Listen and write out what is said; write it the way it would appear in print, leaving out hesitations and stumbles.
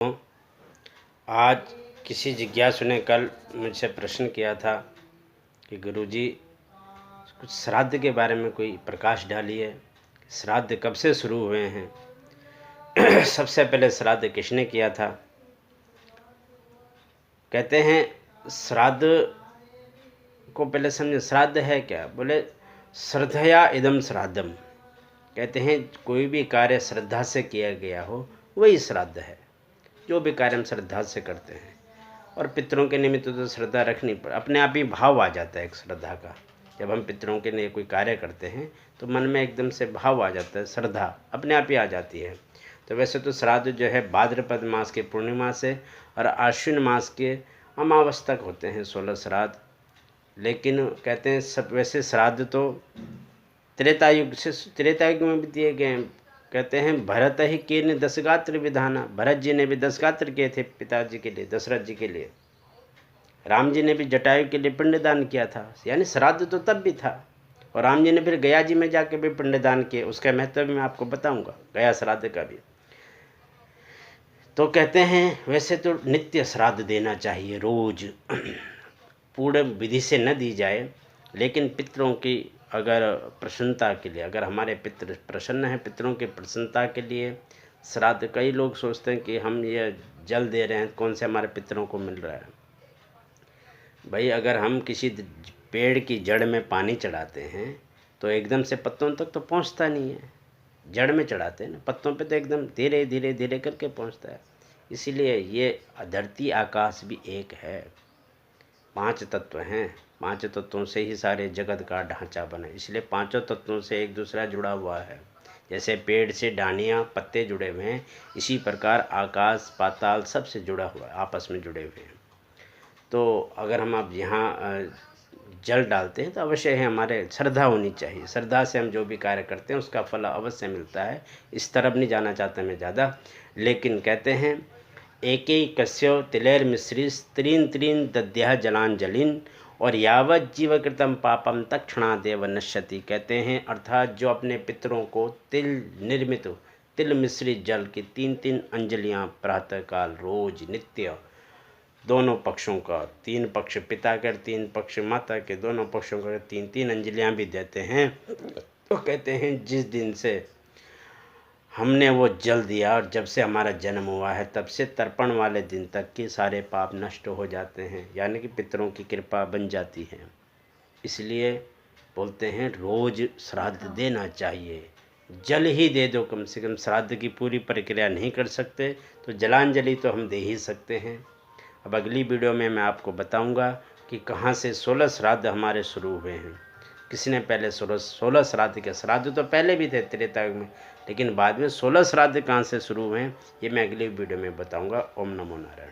आज किसी जिज्ञासु ने कल मुझसे प्रश्न किया था कि गुरुजी कुछ श्राद्ध के बारे में कोई प्रकाश डालिए। श्राद्ध कब से शुरू हुए हैं? सबसे पहले श्राद्ध किसने किया था? कहते हैं श्राद्ध को पहले समझे, श्राद्ध है क्या? बोले श्रद्धया इदम श्राद्धम। कहते हैं कोई भी कार्य श्रद्धा से किया गया हो वही श्राद्ध है। जो भी कार्य हम श्रद्धा से करते हैं, और पितरों के निमित्त तो श्रद्धा रखनी पड़े, अपने आप ही भाव आ जाता है एक श्रद्धा का। जब हम पितरों के लिए कोई कार्य करते हैं तो मन में एकदम से भाव आ जाता है, श्रद्धा अपने आप ही आ जाती है। तो वैसे तो श्राद्ध जो है भाद्रपद मास के पूर्णिमा से और आश्विन मास के अमावस तक होते हैं 16 श्राद्ध। लेकिन कहते हैं सब वैसे श्राद्ध तो त्रेतायुग में भी दिए गए हैं। कहते हैं भरत ही के ने 10 गात्र विधाना, भरत जी ने भी 10 गात्र किए थे पिताजी के लिए, दशरथ जी के लिए। राम जी ने भी जटायु के लिए पिंडदान किया था, यानी श्राद्ध तो तब भी था। और राम जी ने फिर गया जी में जाके भी पिंडदान किए, उसका महत्व भी मैं आपको बताऊंगा, गया श्राद्ध का भी। तो कहते हैं वैसे तो नित्य श्राद्ध देना चाहिए, रोज पूर्ण विधि से न दी जाए, लेकिन पितरों की अगर प्रसन्नता के लिए, अगर हमारे पितृ प्रसन्न हैं, पितरों की प्रसन्नता के लिए श्राद्ध। कई लोग सोचते हैं कि हम ये जल दे रहे हैं, कौन से हमारे पितरों को मिल रहा है। भाई अगर हम किसी पेड़ की जड़ में पानी चढ़ाते हैं तो एकदम से पत्तों तक तो पहुंचता नहीं है, जड़ में चढ़ाते हैं ना, पत्तों पे तो एकदम धीरे धीरे धीरे करके पहुंचता है। इसीलिए ये धरती आकाश भी एक है, 5 तत्व हैं, 5 तत्वों से ही सारे जगत का ढांचा बना, इसलिए 5 तत्वों से एक दूसरा जुड़ा हुआ है। जैसे पेड़ से डानियाँ पत्ते जुड़े हुए हैं, इसी प्रकार आकाश पाताल सबसे जुड़ा हुआ है, आपस में जुड़े हुए हैं। तो अगर हम अब यहाँ जल डालते हैं तो अवश्य है हमारे श्रद्धा होनी चाहिए, श्रद्धा से हम जो भी कार्य करते हैं उसका फल अवश्य मिलता है। इस तरफ नहीं जाना चाहता मैं ज़्यादा, लेकिन कहते हैं एकैकस्य तिलैर्मिश्री त्रीन त्रीन दद्यः जलांजलिन और यावत जीवकृतम पापम तत्क्षणादेव नश्यति। कहते हैं अर्थात जो अपने पितरों को तिल निर्मित तिल मिश्रित जल की 3-3 अंजलियाँ प्रातःकाल रोज नित्य, दोनों पक्षों का, 3 पक्ष पिता के 3 पक्ष माता के, दोनों पक्षों का 3-3 अंजलियाँ भी देते हैं। तो कहते हैं जिस दिन से हमने वो जल दिया और जब से हमारा जन्म हुआ है तब से तर्पण वाले दिन तक के सारे पाप नष्ट हो जाते हैं, यानी कि पितरों की कृपा बन जाती है। इसलिए बोलते हैं रोज़ श्राद्ध देना चाहिए, जल ही दे दो कम से कम। श्राद्ध की पूरी प्रक्रिया नहीं कर सकते तो जलांजलि तो हम दे ही सकते हैं। अब अगली वीडियो में मैं आपको बताऊंगा कि कहाँ से 16 श्राद्ध हमारे शुरू हुए हैं, किसने पहले 16 श्राद्ध के। श्राद्ध तो पहले भी थे त्रेतायुग में, लेकिन बाद में 16 श्राद्ध कहाँ से शुरू हुए हैं ये मैं अगली वीडियो में बताऊंगा। ओम नमो नारायण।